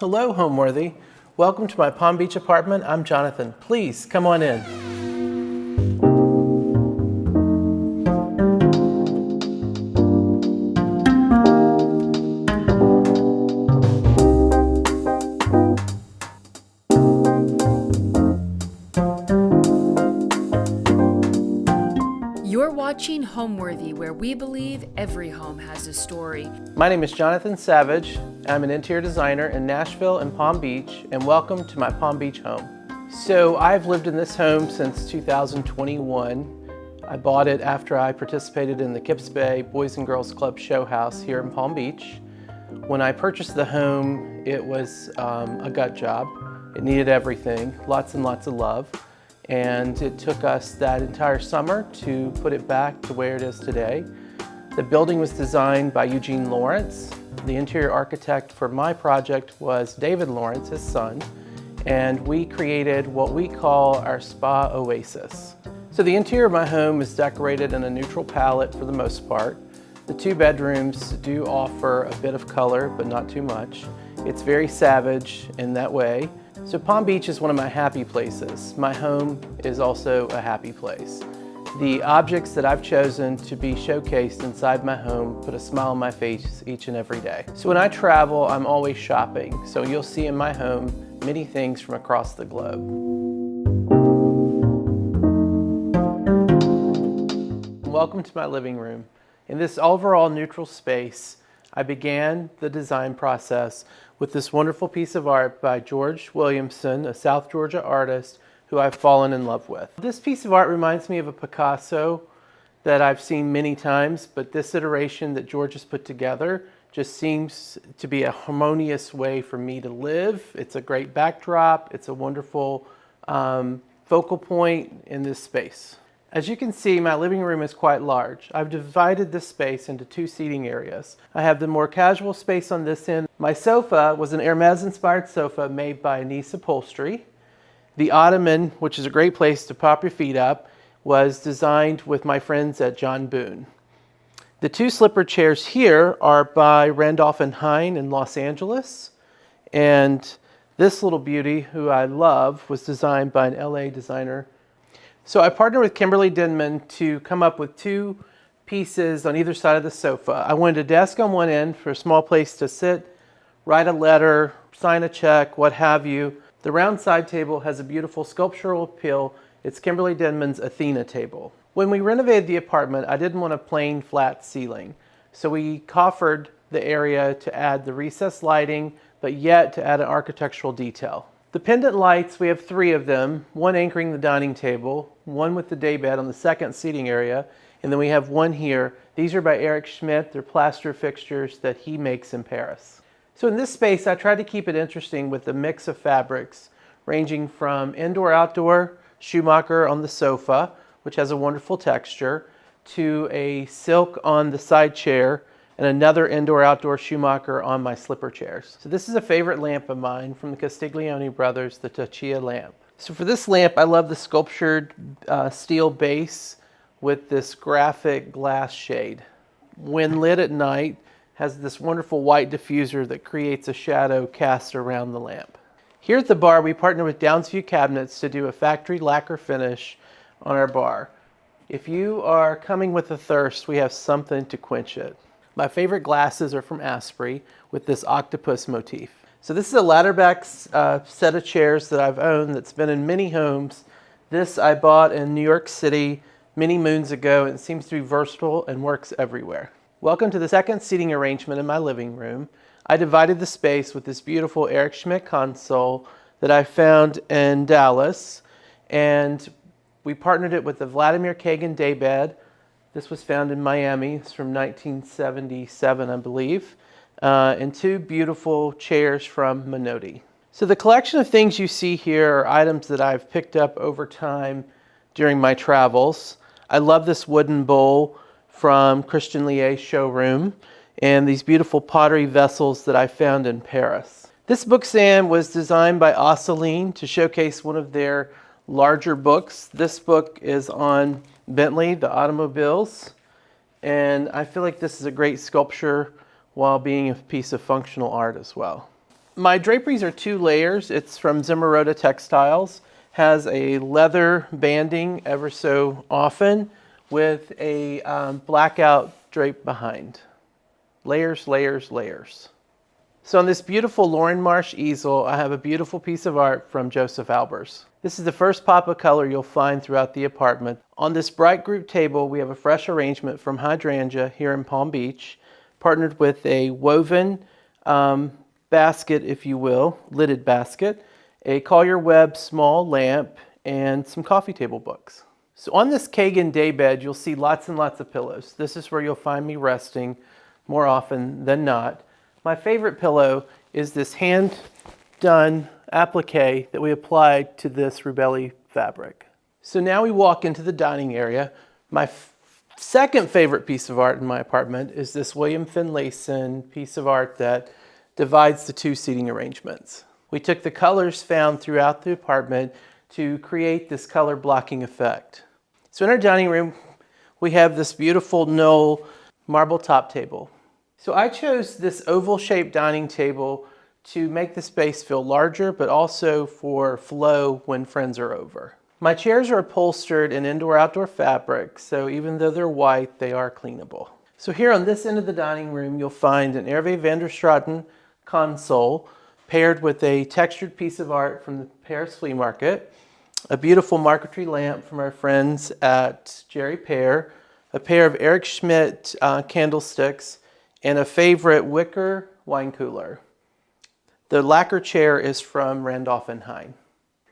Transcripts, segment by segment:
Hello, Homeworthy. Welcome to my Palm Beach apartment. I'm Jonathan. Please come on in. You're watching Homeworthy, where we believe every home has a story. My name is Jonathan Savage. I'm an interior designer in Nashville and Palm Beach, and welcome to my Palm Beach home. So I've lived in this home since 2021. I bought it after I participated in the Kips Bay Boys and Girls Club show house here in Palm Beach. When I purchased the home, it was a gut job. It needed everything, lots and lots of love. And it took us that entire summer to put it back to where it is today. The building was designed by Eugene Lawrence. The interior architect for my project was David Lawrence, his son, and we created what we call our spa oasis. So the interior of my home is decorated in a neutral palette for the most part. The two bedrooms do offer a bit of color, but not too much. It's very savage in that way. So Palm Beach is one of my happy places. My home is also a happy place. The objects that I've chosen to be showcased inside my home put a smile on my face each and every day. So when I travel, I'm always shopping. So you'll see in my home many things from across the globe. Welcome to my living room. In this overall neutral space, I began the design process with this wonderful piece of art by George Williamson, a South Georgia artist who I've fallen in love with. This piece of art reminds me of a Picasso that I've seen many times, but this iteration that George has put together just seems to be a harmonious way for me to live. It's a great backdrop. It's a wonderful focal point in this space. As you can see, my living room is quite large. I've divided this space into two seating areas. I have the more casual space on this end. My sofa was an Hermes-inspired sofa made by Nice Upholstery. The ottoman, which is a great place to pop your feet up, was designed with my friends at John Boone. The two slipper chairs here are by Randolph and Hine in Los Angeles. And this little beauty, who I love, was designed by an LA designer. So I partnered with Kimberly Denman to come up with two pieces on either side of the sofa. I wanted a desk on one end for a small place to sit, write a letter, sign a check, what have you. The round side table has a beautiful sculptural appeal. It's Kimberly Denman's Athena table. When we renovated the apartment, I didn't want a plain flat ceiling. So we coffered the area to add the recessed lighting, but yet to add an architectural detail. The pendant lights, we have three of them, one anchoring the dining table, one with the daybed on the second seating area, and then we have one here. These are by Eric Schmidt. They're plaster fixtures that he makes in Paris. So in this space, I tried to keep it interesting with a mix of fabrics, ranging from indoor-outdoor Schumacher on the sofa, which has a wonderful texture, to a silk on the side chair, and another indoor-outdoor Schumacher on my slipper chairs. So this is a favorite lamp of mine from the Castiglione brothers, the Taccia lamp. So for this lamp, I love the sculptured steel base with this graphic glass shade. When lit at night, has this wonderful white diffuser that creates a shadow cast around the lamp. Here at the bar, we partner with Downsview Cabinets to do a factory lacquer finish on our bar. If you are coming with a thirst, we have something to quench it. My favorite glasses are from Asprey with this octopus motif. So this is a ladderback set of chairs that I've owned that's been in many homes. This I bought in New York City many moons ago, and it seems to be versatile and works everywhere. Welcome to the second seating arrangement in my living room. I divided the space with this beautiful Eric Schmidt console that I found in Dallas, and we partnered it with the Vladimir Kagan daybed. This was found in Miami. It's from 1977, I believe. And two beautiful chairs from Minotti. So the collection of things you see here are items that I've picked up over time during my travels. I love this wooden bowl from Christian Liet's showroom, and these beautiful pottery vessels that I found in Paris. This bookstand was designed by Osceline to showcase one of their larger books. This book is on Bentley, the automobiles, and I feel like this is a great sculpture while being a piece of functional art as well. My draperies are 2 layers. It's from Zimmerota Textiles. Has a leather banding ever so often with a blackout drape behind. Layers, layers, layers. So on this beautiful Lauren Marsh easel, I have a beautiful piece of art from Joseph Albers. This is the first pop of color you'll find throughout the apartment. On this bright group table, we have a fresh arrangement from Hydrangea here in Palm Beach, partnered with a woven basket, if you will, lidded basket, a Collier Webb small lamp, and some coffee table books. So on this Kagan daybed, you'll see lots and lots of pillows. This is where you'll find me resting more often than not. My favorite pillow is this hand-done applique that we applied to this Rubelli fabric. So now we walk into the dining area. My second favorite piece of art in my apartment is this William Finlayson piece of art that divides the 2 seating arrangements. We took the colors found throughout the apartment to create this color blocking effect. So in our dining room, we have this beautiful Knoll marble top table. So I chose this oval-shaped dining table to make the space feel larger, but also for flow when friends are over. My chairs are upholstered in indoor-outdoor fabric, so even though they're white, they are cleanable. So here on this end of the dining room, you'll find an Hervé van der Straten console paired with a textured piece of art from the Paris Flea Market, a beautiful marquetry lamp from our friends at Jerry Pear, a pair of Eric Schmidt candlesticks, and a favorite wicker wine cooler. The lacquer chair is from Randolph and Hine.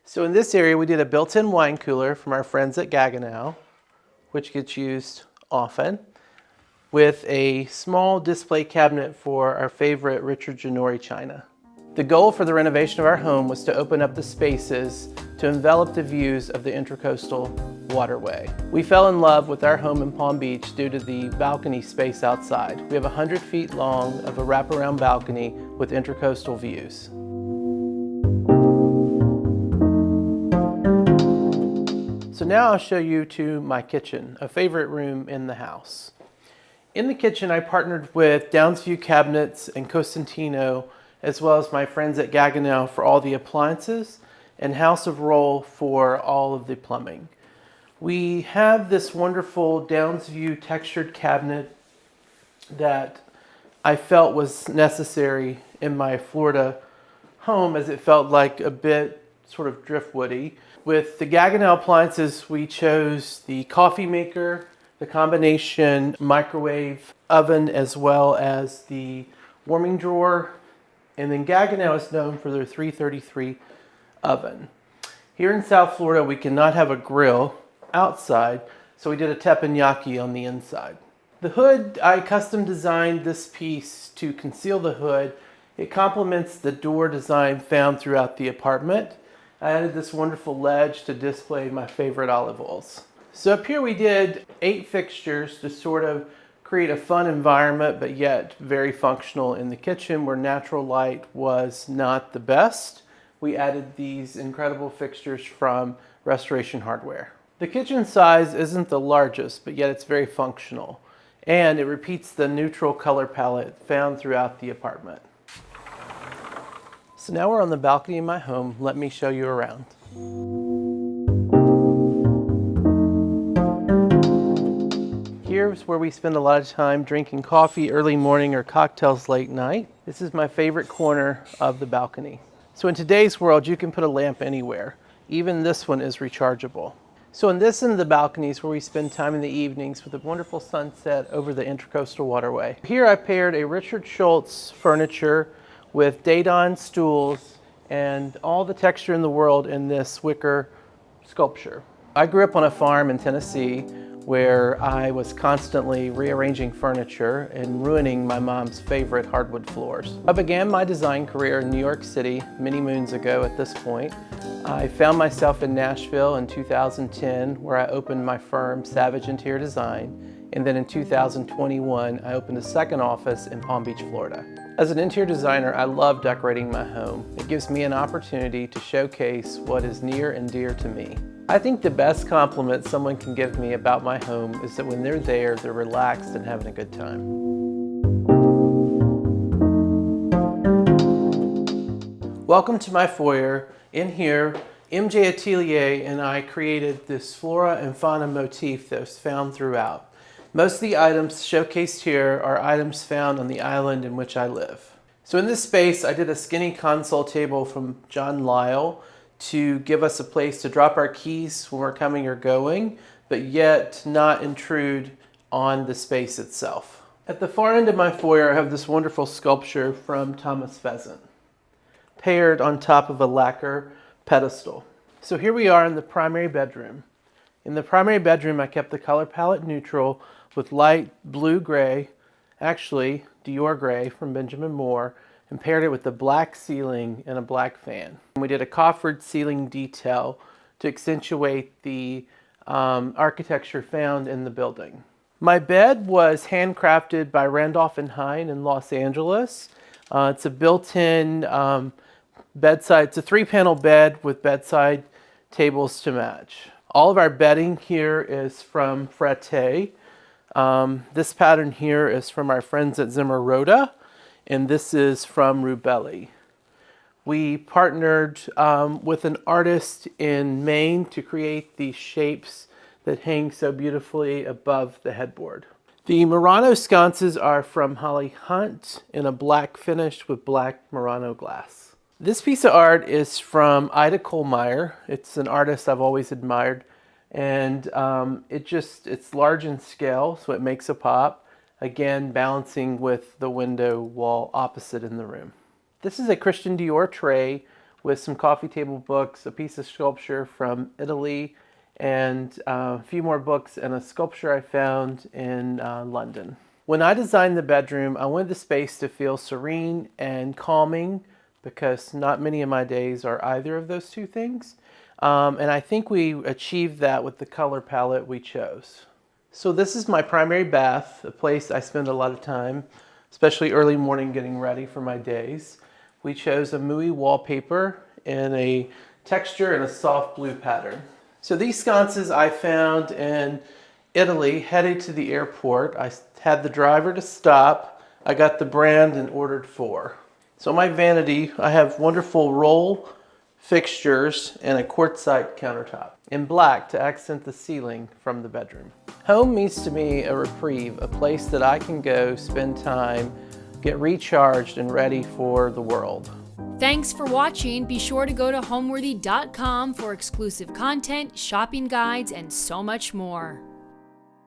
So in this area, we did a built-in wine cooler from our friends at Gaggenau, which gets used often, with a small display cabinet for our favorite Richard Ginori china. The goal for the renovation of our home was to open up the spaces to envelop the views of the Intracoastal Waterway. We fell in love with our home in Palm Beach due to the balcony space outside. We have 100 feet long of a wraparound balcony with intracoastal views. So now I'll show you to my kitchen, a favorite room in the house. In the kitchen, I partnered with Downsview Cabinets and Cosentino, as well as my friends at Gaggenau for all the appliances, and House of Roll for all of the plumbing. We have this wonderful Downsview textured cabinet that I felt was necessary in my Florida home, as it felt like a bit sort of driftwoody. With the Gaggenau appliances, we chose the coffee maker, the combination microwave oven, as well as the warming drawer. And then Gaggenau is known for their 333 oven. Here in South Florida, we cannot have a grill outside, so we did a teppanyaki on the inside. The hood, I custom designed this piece to conceal the hood. It complements the door design found throughout the apartment. I added this wonderful ledge to display my favorite olive oils. So up here we did 8 fixtures to sort of create a fun environment, but yet very functional in the kitchen where natural light was not the best. We added these incredible fixtures from Restoration Hardware. The kitchen size isn't the largest, but yet it's very functional. And it repeats the neutral color palette found throughout the apartment. So now we're on the balcony of my home. Let me show you around. Here's where we spend a lot of time drinking coffee early morning or cocktails late night. This is my favorite corner of the balcony. So in today's world, you can put a lamp anywhere. Even this one is rechargeable. So in this end of the balcony is where we spend time in the evenings with a wonderful sunset over the Intracoastal Waterway. Here I paired a Richard Schultz furniture with Dayton stools and all the texture in the world in this wicker sculpture. I grew up on a farm in Tennessee where I was constantly rearranging furniture and ruining my mom's favorite hardwood floors. I began my design career in New York City many moons ago at this point. I found myself in Nashville in 2010 where I opened my firm, Savage Interior Design, and then in 2021 I opened a second office in Palm Beach, Florida. As an interior designer, I love decorating my home. It gives me an opportunity to showcase what is near and dear to me. I think the best compliment someone can give me about my home is that when they're there, they're relaxed and having a good time. Welcome to my foyer. In here, MJ Atelier and I created this flora and fauna motif that was found throughout. Most of the items showcased here are items found on the island in which I live. So in this space, I did a skinny console table from John Lyle to give us a place to drop our keys when we're coming or going, but yet not intrude on the space itself. At the far end of my foyer, I have this wonderful sculpture from Thomas Pheasant, paired on top of a lacquer pedestal. So here we are in the primary bedroom. In the primary bedroom, I kept the color palette neutral with light blue-gray, actually Dior gray from Benjamin Moore, and paired it with a black ceiling and a black fan. And we did a coffered ceiling detail to accentuate the architecture found in the building. My bed was handcrafted by Randolph and Hine in Los Angeles. It's a built-in bedside. It's a 3-panel bed with bedside tables to match. All of our bedding here is from Frette. This pattern here is from our friends at Zimmer Roda, and this is from Rubelli. We partnered with an artist in Maine to create these shapes that hang so beautifully above the headboard. The Murano sconces are from Holly Hunt in a black finish with black Murano glass. This piece of art is from Ida Kohlmeyer. It's an artist I've always admired, and it's large in scale, so it makes a pop. Again, balancing with the window wall opposite in the room. This is a Christian Dior tray with some coffee table books, a piece of sculpture from Italy, and a few more books and a sculpture I found in London. When I designed the bedroom, I wanted the space to feel serene and calming because not many of my days are either of those two things. And I think we achieved that with the color palette we chose. So this is my primary bath, a place I spend a lot of time, especially early morning getting ready for my days. We chose a Mui wallpaper in a texture and a soft blue pattern. So these sconces I found in Italy, headed to the airport. I had the driver to stop. I got the brand and ordered 4. So my vanity, I have wonderful roll fixtures and a quartzite countertop in black to accent the ceiling from the bedroom. Home means to me a reprieve, a place that I can go spend time, get recharged and ready for the world. Thanks for watching. Be sure to go to homeworthy.com for exclusive content, shopping guides, and so much more.